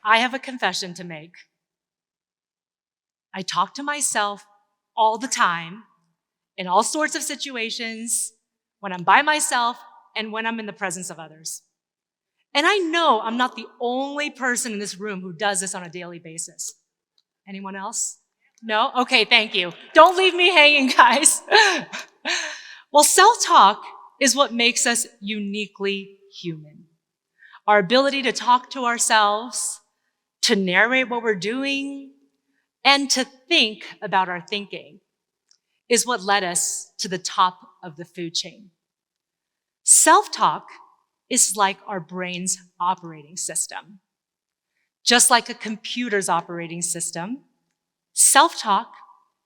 I have a confession to make. I talk to myself all the time in all sorts of situations, when I'm by myself and when I'm in the presence of others. And I know I'm not the only person in this room who does this on a daily basis. Anyone else? No? Okay, thank you. Don't leave me hanging, guys. Well, self-talk is what makes us uniquely human. Our ability to talk to ourselves, to narrate what we're doing, and to think about our thinking is what led us to the top of the food chain. Self-talk is like our brain's operating system. Just like a computer's operating system, self-talk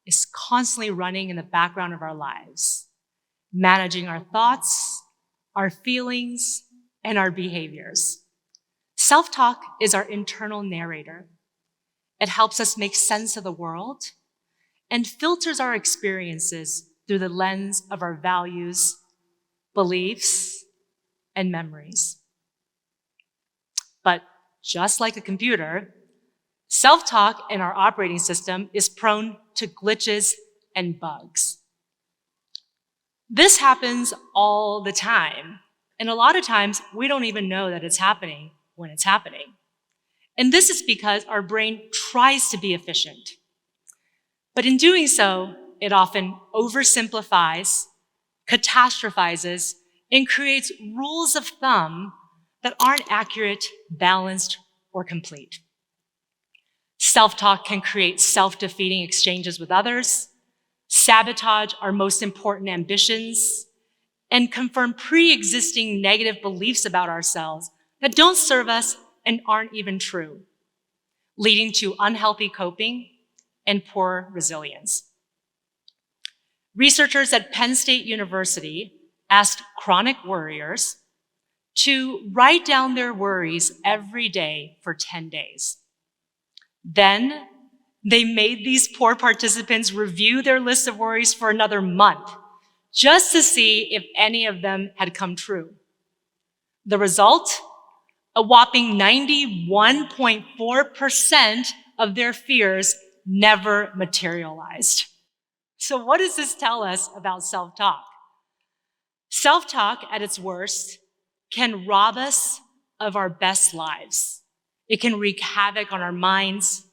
is constantly running in the background of our lives, managing our thoughts, our feelings, and our behaviors. Self-talk is our internal narrator. It helps us make sense of the world and filters our experiences through the lens of our values, beliefs, and memories. But just like a computer, self-talk in our operating system is prone to glitches and bugs. This happens all the time, and a lot of times we don't even know that it's happening when it's happening. And this is because our brain tries to be efficient. But in doing so, it often oversimplifies, catastrophizes, and creates rules of thumb that aren't accurate, balanced, or complete. Self-talk can create self-defeating exchanges with others, sabotage our most important ambitions, and confirm pre-existing negative beliefs about ourselves that don't serve us and aren't even true, leading to unhealthy coping and poor resilience. Researchers at Penn State University asked chronic worriers to write down their worries every day for 10 days. Then they made these poor participants review their list of worries for another month just to see if any of them had come true. The result? A whopping 91.4% of their fears never materialized. So what does this tell us about self-talk? Self-talk at its worst can rob us of our best lives. It can wreak havoc on our minds,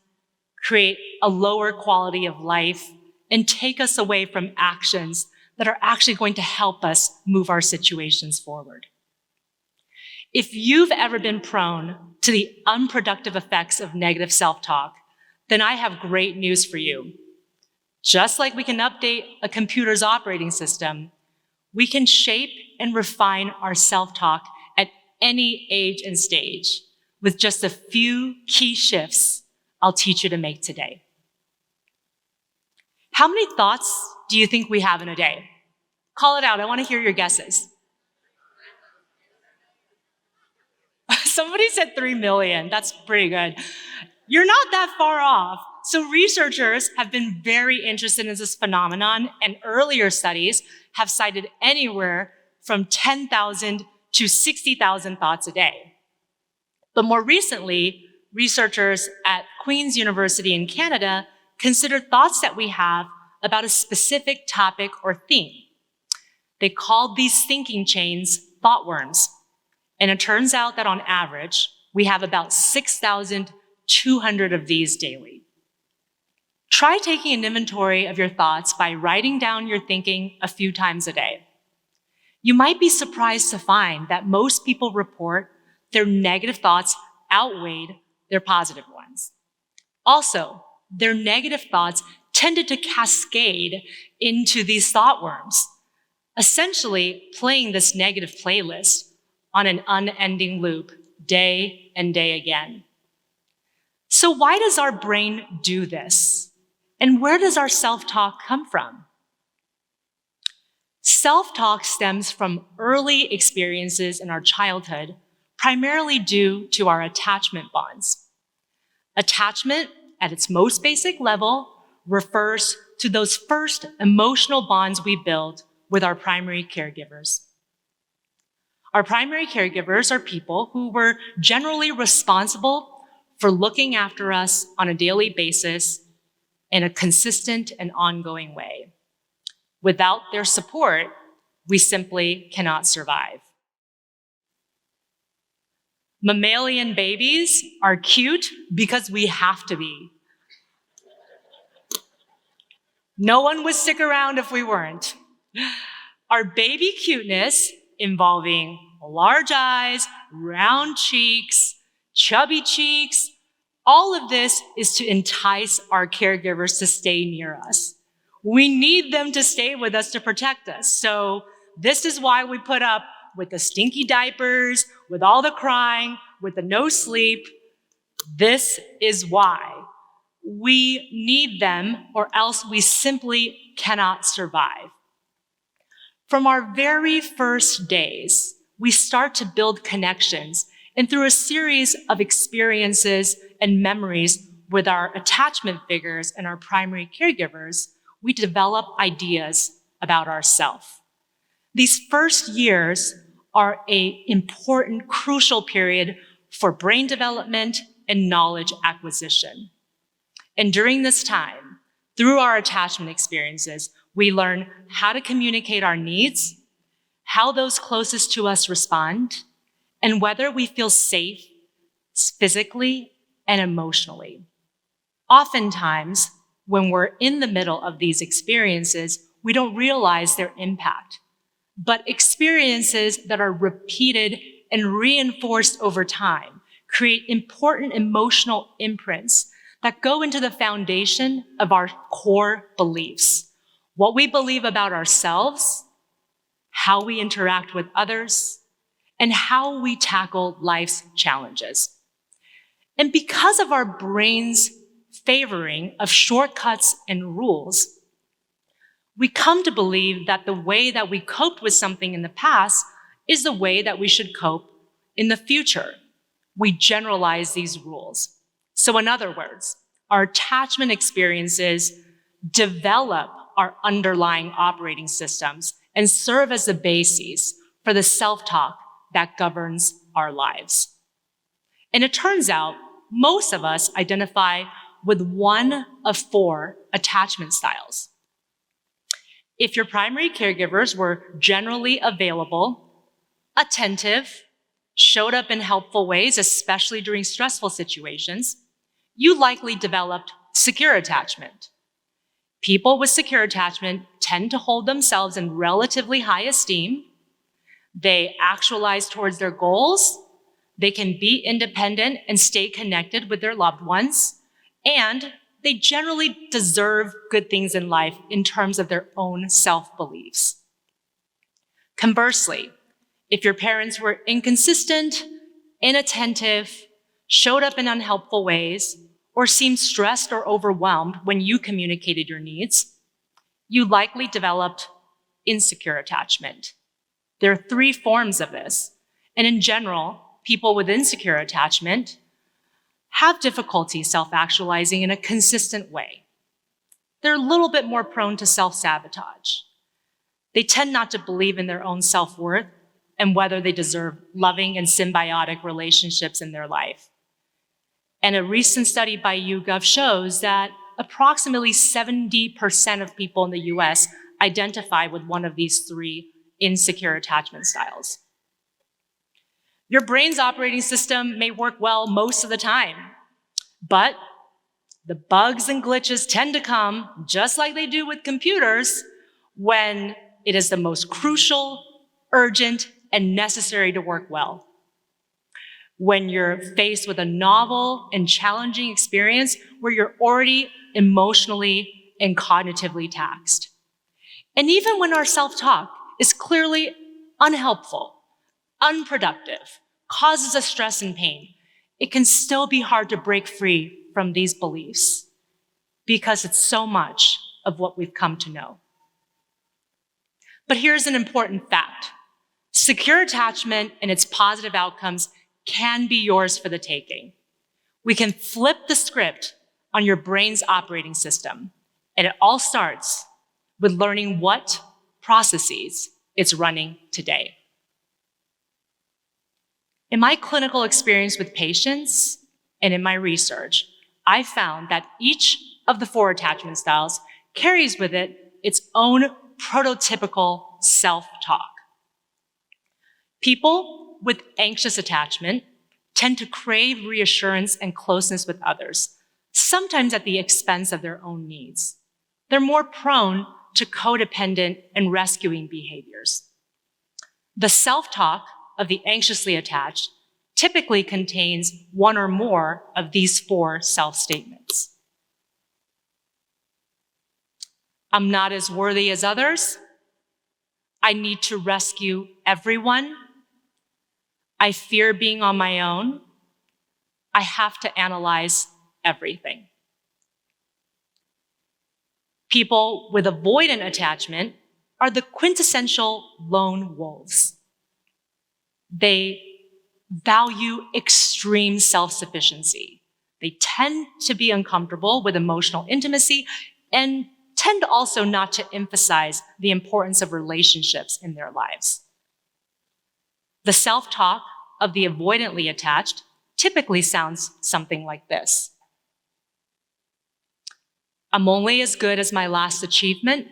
create a lower quality of life, and take us away from actions that are actually going to help us move our situations forward. If you've ever been prone to the unproductive effects of negative self-talk, then I have great news for you. Just like we can update a computer's operating system, we can shape and refine our self-talk at any age and stage with just a few key shifts I'll teach you to make today. How many thoughts do you think we have in a day? Call it out. I want to hear your guesses. Somebody said 3 million. That's pretty good. You're not that far off. So researchers have been very interested in this phenomenon, and earlier studies have cited anywhere from 10,000 to 60,000 thoughts a day. But more recently, researchers at Queen's University in Canada considered thoughts that we have about a specific topic or theme. They called these thinking chains thought worms. And it turns out that on average, we have about 6,200 of these daily. Try taking an inventory of your thoughts by writing down your thinking a few times a day. You might be surprised to find that most people report their negative thoughts outweighed their positive ones. Also, their negative thoughts tended to cascade into these thought worms, essentially playing this negative playlist on an unending loop, day and day again. So why does our brain do this? And where does our self-talk come from? Self-talk stems from early experiences in our childhood, primarily due to our attachment bonds. Attachment, at its most basic level, refers to those first emotional bonds we build with our primary caregivers. Our primary caregivers are people who were generally responsible for looking after us on a daily basis in a consistent and ongoing way. Without their support, we simply cannot survive. Mammalian babies are cute because we have to be. No one would stick around if we weren't. Our baby cuteness, involving large eyes, round cheeks, chubby cheeks, all of this is to entice our caregivers to stay near us. We need them to stay with us to protect us. So this is why we put up with the stinky diapers, with all the crying, with the no sleep. This is why. We need them, or else we simply cannot survive. From our very first days, we start to build connections, and through a series of experiences and memories with our attachment figures and our primary caregivers, we develop ideas about ourselves. These first years are an important, crucial period for brain development and knowledge acquisition. And during this time, through our attachment experiences, we learn how to communicate our needs, how those closest to us respond, and whether we feel safe physically and emotionally. Oftentimes, when we're in the middle of these experiences, we don't realize their impact. But experiences that are repeated and reinforced over time create important emotional imprints that go into the foundation of our core beliefs. What we believe about ourselves, how we interact with others, and how we tackle life's challenges. And because of our brain's favoring of shortcuts and rules, we come to believe that the way that we coped with something in the past is the way that we should cope in the future. We generalize these rules. So in other words, our attachment experiences develop our underlying operating systems and serve as the bases for the self-talk that governs our lives. And it turns out most of us identify with one of 4 attachment styles. If your primary caregivers were generally available, attentive, showed up in helpful ways, especially during stressful situations, you likely developed secure attachment. People with secure attachment tend to hold themselves in relatively high esteem. They actualize towards their goals. They can be independent and stay connected with their loved ones. And they generally deserve good things in life in terms of their own self-beliefs. Conversely, if your parents were inconsistent, inattentive, showed up in unhelpful ways, or seemed stressed or overwhelmed when you communicated your needs, you likely developed insecure attachment. There are 3 forms of this, and in general, people with insecure attachment have difficulty self-actualizing in a consistent way. They're a little bit more prone to self-sabotage. They tend not to believe in their own self-worth and whether they deserve loving and symbiotic relationships in their life. And a recent study by YouGov shows that approximately 70% of people in the US identify with one of these 3 insecure attachment styles. Your brain's operating system may work well most of the time, but the bugs and glitches tend to come, just like they do with computers, when it is the most crucial, urgent, and necessary to work well. When you're faced with a novel and challenging experience where you're already emotionally and cognitively taxed. And even when our self-talk is clearly unhelpful, unproductive, causes us stress and pain, it can still be hard to break free from these beliefs because it's so much of what we've come to know. But here's an important fact. Secure attachment and its positive outcomes can be yours for the taking. We can flip the script on your brain's operating system, and it all starts with learning what processes it's running today. In my clinical experience with patients, and in my research, I found that each of the 4 attachment styles carries with it its own prototypical self-talk. People with anxious attachment tend to crave reassurance and closeness with others, sometimes at the expense of their own needs. They're more prone to codependent and rescuing behaviors. The self-talk of the anxiously attached typically contains one or more of these 4 self-statements. I'm not as worthy as others. I need to rescue everyone. I fear being on my own. I have to analyze everything. People with avoidant attachment are the quintessential lone wolves. They value extreme self-sufficiency. They tend to be uncomfortable with emotional intimacy and tend also not to emphasize the importance of relationships in their lives. The self-talk of the avoidantly attached typically sounds something like this. I'm only as good as my last achievement.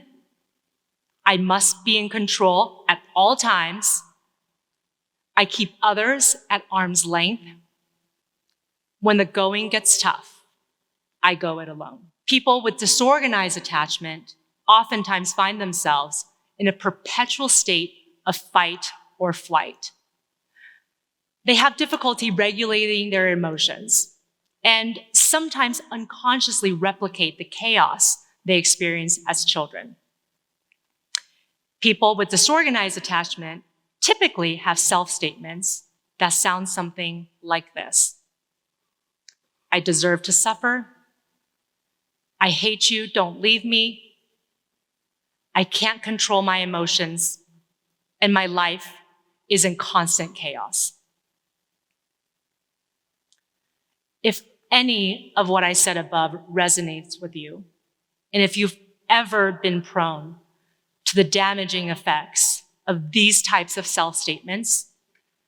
I must be in control at all times. I keep others at arm's length. When the going gets tough, I go it alone. People with disorganized attachment oftentimes find themselves in a perpetual state of fight or flight. They have difficulty regulating their emotions and sometimes unconsciously replicate the chaos they experience as children. People with disorganized attachment typically have self-statements that sound something like this. I deserve to suffer. I hate you, don't leave me. I can't control my emotions, and my life is in constant chaos. If any of what I said above resonates with you, and if you've ever been prone to the damaging effects of these types of self-statements,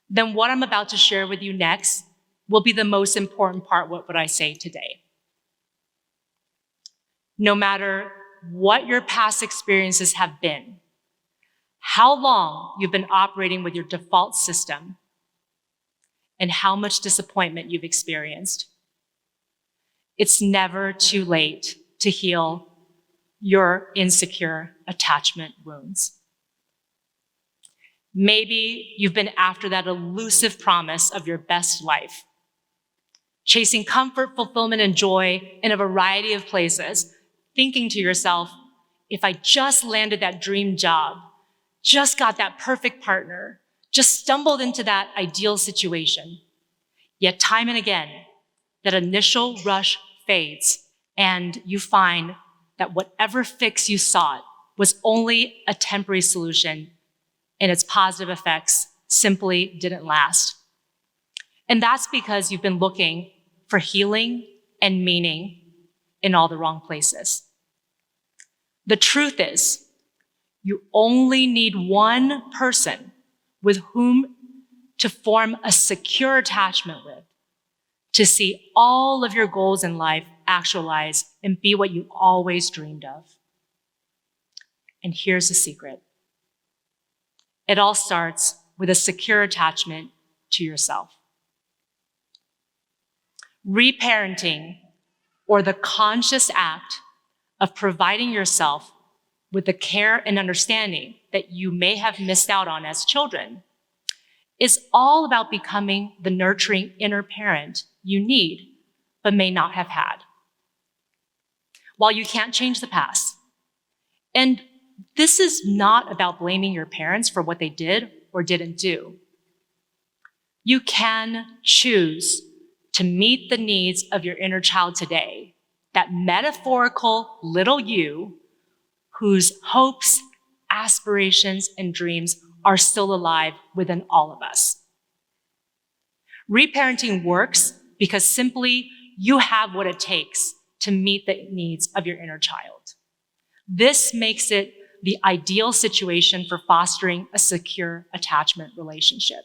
then what I'm about to share with you next will be the most important part of what I say today. No matter what your past experiences have been, how long you've been operating with your default system, and how much disappointment you've experienced, it's never too late to heal your insecure attachment wounds. Maybe you've been after that elusive promise of your best life, chasing comfort, fulfillment, and joy in a variety of places, thinking to yourself, if I just landed that dream job, just got that perfect partner, just stumbled into that ideal situation. Yet time and again, that initial rush fades, and you find that whatever fix you sought was only a temporary solution, and its positive effects simply didn't last. And that's because you've been looking for healing and meaning in all the wrong places. The truth is, you only need one person with whom to form a secure attachment with, to see all of your goals in life actualize and be what you always dreamed of. And here's the secret. It all starts with a secure attachment to yourself. Reparenting, or the conscious act of providing yourself with the care and understanding that you may have missed out on as children, is all about becoming the nurturing inner parent you need, but may not have had. While you can't change the past, and this is not about blaming your parents for what they did or didn't do, you can choose to meet the needs of your inner child today, that metaphorical little you whose hopes, aspirations, and dreams are still alive within all of us. Reparenting works because simply you have what it takes to meet the needs of your inner child. This makes it the ideal situation for fostering a secure attachment relationship.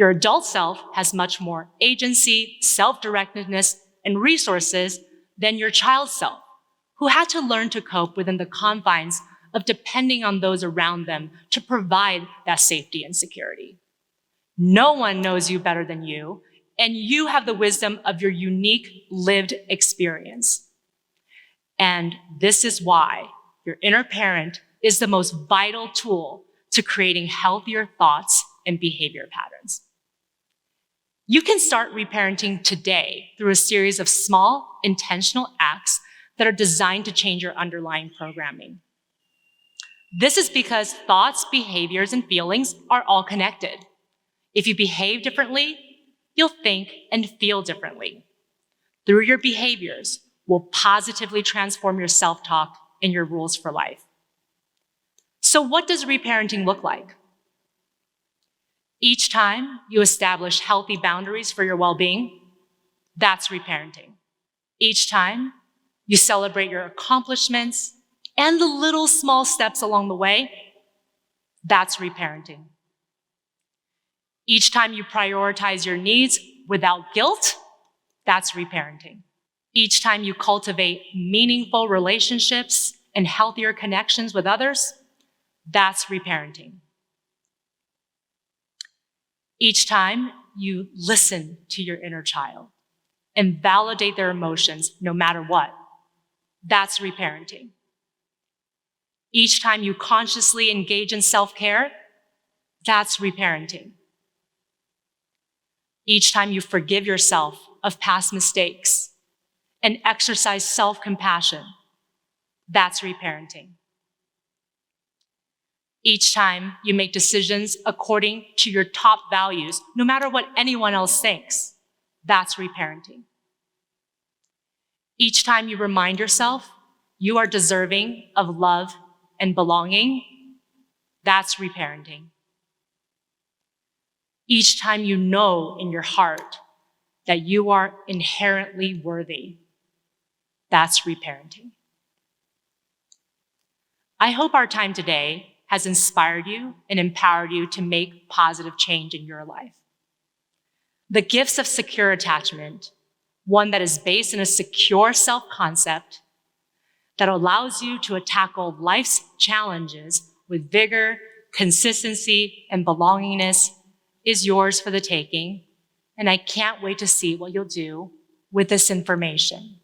Your adult self has much more agency, self-directedness, and resources than your child self, who had to learn to cope within the confines of depending on those around them to provide that safety and security. No one knows you better than you, and you have the wisdom of your unique lived experience. And this is why your inner parent is the most vital tool to creating healthier thoughts and behavior patterns. You can start reparenting today through a series of small, intentional acts that are designed to change your underlying programming. This is because thoughts, behaviors, and feelings are all connected. If you behave differently, you'll think and feel differently. Through your behaviors, will positively transform your self-talk and your rules for life. So what does reparenting look like? Each time you establish healthy boundaries for your well-being, that's reparenting. Each time you celebrate your accomplishments and the little small steps along the way, that's reparenting. Each time you prioritize your needs without guilt, that's reparenting. Each time you cultivate meaningful relationships and healthier connections with others, that's reparenting. Each time you listen to your inner child and validate their emotions no matter what, that's reparenting. Each time you consciously engage in self-care, that's reparenting. Each time you forgive yourself of past mistakes and exercise self-compassion, that's reparenting. Each time you make decisions according to your top values, no matter what anyone else thinks, that's reparenting. Each time you remind yourself you are deserving of love and belonging, that's reparenting. Each time you know in your heart that you are inherently worthy, that's reparenting. I hope our time today has inspired you and empowered you to make positive change in your life. The gifts of secure attachment, one that is based in a secure self-concept that allows you to tackle life's challenges with vigor, consistency, and belongingness, is yours for the taking, and I can't wait to see what you'll do with this information.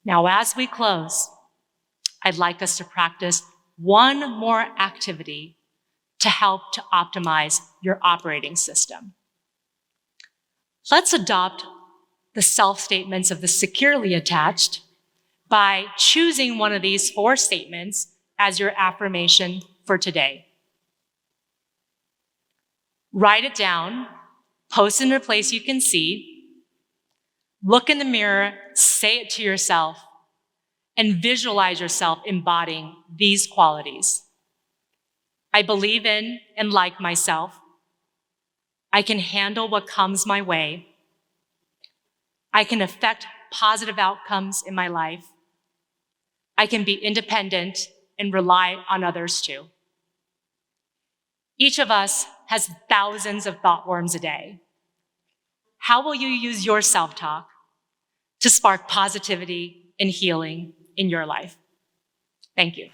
Now, as we close, I'd like us to practice one more activity to help to optimize your operating system. Let's adopt the self-statements of the securely attached by choosing one of these 4 statements as your affirmation for today. Write it down, post it in a place you can see, look in the mirror, say it to yourself, and visualize yourself embodying these qualities. I believe in and like myself. I can handle what comes my way. I can affect positive outcomes in my life. I can be independent and rely on others too. Each of us has thousands of thought worms a day. How will you use your self-talk to spark positivity and healing in your life? Thank you.